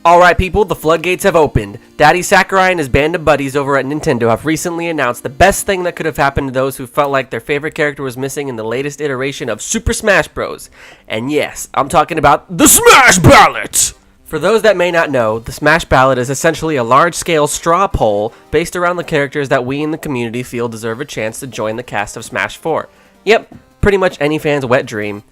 Alright people, the floodgates have opened. Daddy Sakurai and his band of buddies over at Nintendo have recently announced the best thing that could have happened to those who felt like their favorite character was missing in the latest iteration of Super Smash Bros. And yes, I'm talking about the Smash Ballot! For those that may not know, the Smash Ballot is essentially a large-scale straw poll based around the characters that we in the community feel deserve a chance to join the cast of Smash 4. Yep, pretty much any fan's wet dream.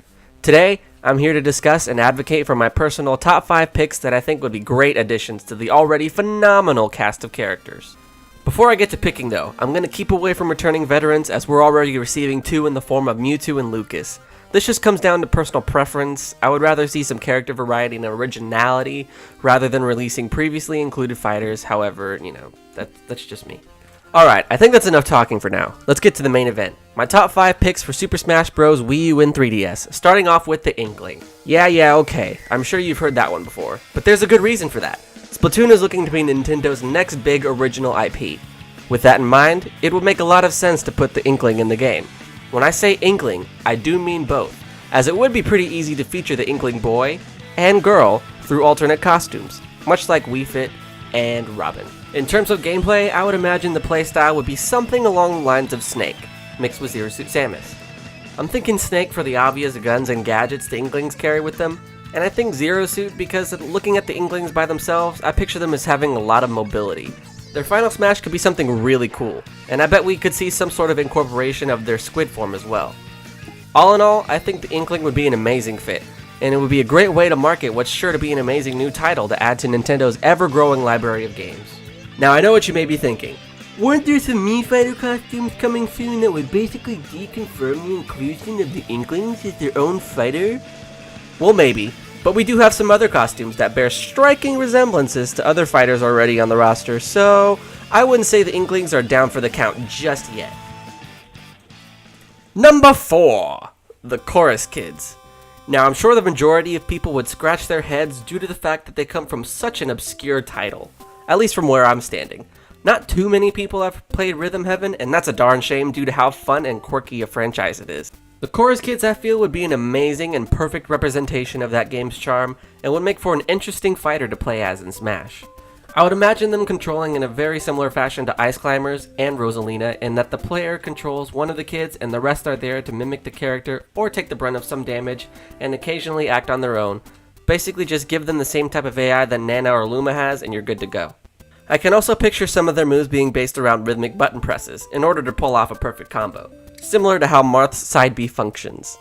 Today, I'm here to discuss and advocate for my personal top 5 picks that I think would be great additions to the already phenomenal cast of characters. Before I get to picking though, I'm going to keep away from returning veterans as we're already receiving 2 in the form of Mewtwo and Lucas. This just comes down to personal preference. I would rather see some character variety and originality rather than releasing previously included fighters. However, that's just me. Alright, I think that's enough talking for now. Let's get to the main event. My top 5 picks for Super Smash Bros. Wii U and 3DS, starting off with the Inkling. Yeah, okay, I'm sure you've heard that one before, but there's a good reason for that. Splatoon is looking to be Nintendo's next big original IP. With that in mind, it would make a lot of sense to put the Inkling in the game. When I say Inkling, I do mean both, as it would be pretty easy to feature the Inkling boy and girl through alternate costumes, much like Wii Fit and Robin. In terms of gameplay, I would imagine the playstyle would be something along the lines of Snake, mixed with Zero Suit Samus. I'm thinking Snake for the obvious guns and gadgets the Inklings carry with them, and I think Zero Suit because looking at the Inklings by themselves, I picture them as having a lot of mobility. Their final smash could be something really cool, and I bet we could see some sort of incorporation of their squid form as well. All in all, I think the Inkling would be an amazing fit, and it would be a great way to market what's sure to be an amazing new title to add to Nintendo's ever-growing library of games. Now I know what you may be thinking. Weren't there some Mii Fighter costumes coming soon that would basically deconfirm the inclusion of the Inklings as their own fighter? Well, maybe, but we do have some other costumes that bear striking resemblances to other fighters already on the roster, so I wouldn't say the Inklings are down for the count just yet. Number 4, the Chorus Kids. Now I'm sure the majority of people would scratch their heads due to the fact that they come from such an obscure title, at least from where I'm standing. Not too many people have played Rhythm Heaven, and that's a darn shame due to how fun and quirky a franchise it is. The Chorus Kids, I feel, would be an amazing and perfect representation of that game's charm, and would make for an interesting fighter to play as in Smash. I would imagine them controlling in a very similar fashion to Ice Climbers and Rosalina, in that the player controls one of the kids and the rest are there to mimic the character or take the brunt of some damage and occasionally act on their own. Basically just give them the same type of AI that Nana or Luma has and you're good to go. I can also picture some of their moves being based around rhythmic button presses in order to pull off a perfect combo, similar to how Marth's side B functions.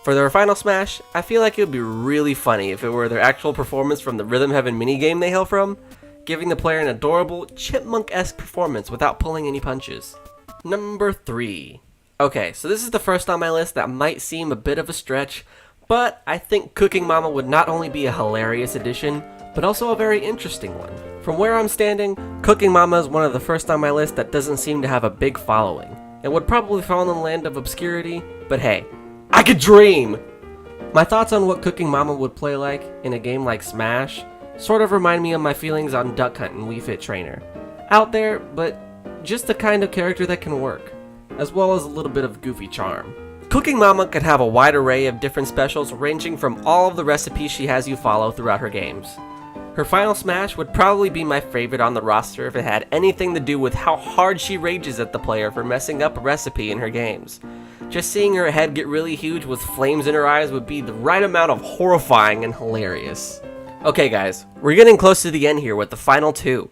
For their final smash, I feel like it would be really funny if it were their actual performance from the Rhythm Heaven minigame they hail from, giving the player an adorable, chipmunk-esque performance without pulling any punches. Number 3. Okay, so this is the first on my list that might seem a bit of a stretch, but I think Cooking Mama would not only be a hilarious addition, but also a very interesting one. From where I'm standing, Cooking Mama is one of the first on my list that doesn't seem to have a big following, and would probably fall in the land of obscurity, but hey, I could dream! My thoughts on what Cooking Mama would play like in a game like Smash sort of remind me of my feelings on Duck Hunt and Wii Fit Trainer. Out there, but just the kind of character that can work, as well as a little bit of goofy charm. Cooking Mama could have a wide array of different specials ranging from all of the recipes she has you follow throughout her games. Her final smash would probably be my favorite on the roster if it had anything to do with how hard she rages at the player for messing up a recipe in her games. Just seeing her head get really huge with flames in her eyes would be the right amount of horrifying and hilarious. Okay guys, we're getting close to the end here with the final 2.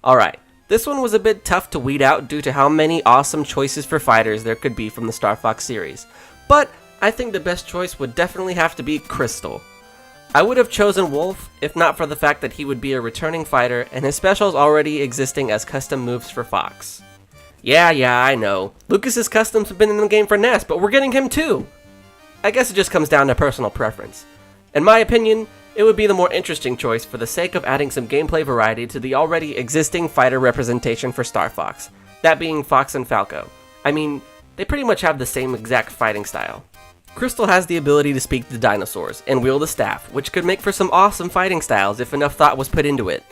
Alright, this one was a bit tough to weed out due to how many awesome choices for fighters there could be from the Star Fox series, but I think the best choice would definitely have to be Crystal. I would have chosen Wolf if not for the fact that he would be a returning fighter and his specials already existing as custom moves for Fox. Yeah, I know. Lucas's customs have been in the game for Ness, but we're getting him too! I guess it just comes down to personal preference. In my opinion, it would be the more interesting choice for the sake of adding some gameplay variety to the already existing fighter representation for Star Fox, that being Fox and Falco. I mean, they pretty much have the same exact fighting style. Crystal has the ability to speak to dinosaurs and wield a staff, which could make for some awesome fighting styles if enough thought was put into it.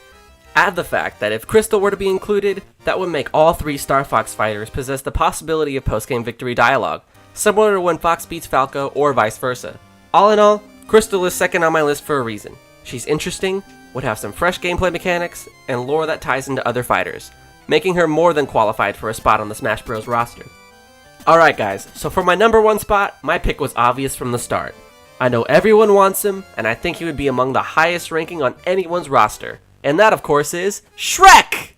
Add the fact that if Crystal were to be included, that would make all 3 Star Fox fighters possess the possibility of post-game victory dialogue, similar to when Fox beats Falco or vice versa. All in all, Crystal is second on my list for a reason. She's interesting, would have some fresh gameplay mechanics, and lore that ties into other fighters, making her more than qualified for a spot on the Smash Bros roster. Alright guys, so for my number 1 spot, my pick was obvious from the start. I know everyone wants him, and I think he would be among the highest ranking on anyone's roster. And that of course is Shrek!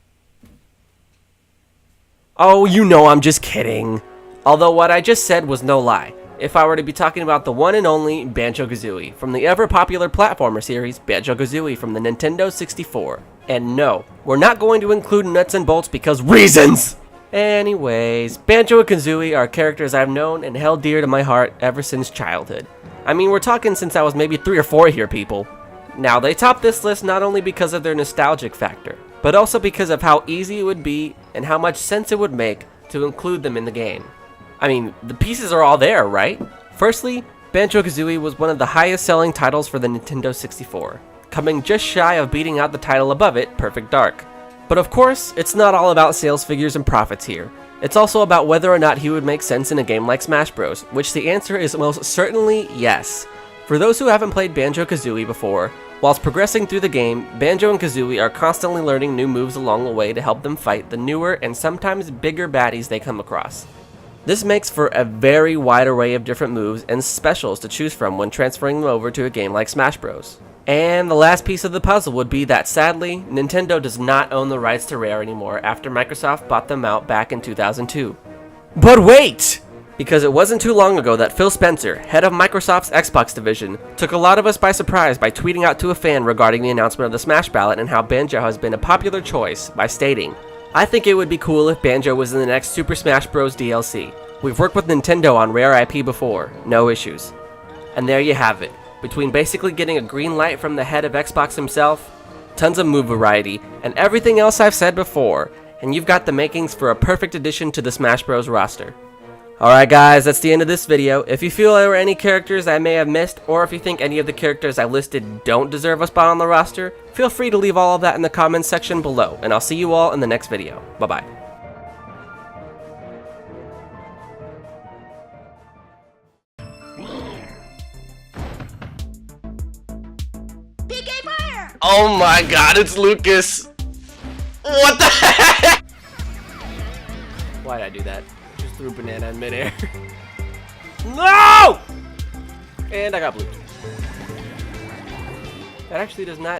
Oh, you know I'm just kidding. Although what I just said was no lie, if I were to be talking about the one and only Banjo Kazooie from the ever popular platformer series Banjo Kazooie from the Nintendo 64. And no, we're not going to include nuts and bolts because reasons! Anyways, Banjo and Kazooie are characters I've known and held dear to my heart ever since childhood. I mean, we're talking since I was maybe 3 or 4 here, people. Now, they top this list not only because of their nostalgic factor, but also because of how easy it would be and how much sense it would make to include them in the game. I mean, the pieces are all there, right? Firstly, Banjo Kazooie was one of the highest selling titles for the Nintendo 64, coming just shy of beating out the title above it, Perfect Dark. But of course, it's not all about sales figures and profits here. It's also about whether or not he would make sense in a game like Smash Bros, which the answer is most certainly yes. For those who haven't played Banjo Kazooie before, whilst progressing through the game, Banjo and Kazooie are constantly learning new moves along the way to help them fight the newer and sometimes bigger baddies they come across. This makes for a very wide array of different moves and specials to choose from when transferring them over to a game like Smash Bros. And the last piece of the puzzle would be that sadly, Nintendo does not own the rights to Rare anymore after Microsoft bought them out back in 2002. But wait! Because it wasn't too long ago that Phil Spencer, head of Microsoft's Xbox division, took a lot of us by surprise by tweeting out to a fan regarding the announcement of the Smash Ballot and how Banjo has been a popular choice by stating, "I think it would be cool if Banjo was in the next Super Smash Bros DLC. We've worked with Nintendo on Rare IP before, no issues." And there you have it. Between basically getting a green light from the head of Xbox himself, tons of move variety, and everything else I've said before, and you've got the makings for a perfect addition to the Smash Bros roster. Alright guys, that's the end of this video. If you feel there were any characters I may have missed, or if you think any of the characters I listed don't deserve a spot on the roster, feel free to leave all of that in the comments section below, and I'll see you all in the next video. Bye bye. Oh my god, it's Lucas! What the heck? Why'd I do that? Just threw a banana in midair. No! And I got blue. That actually does not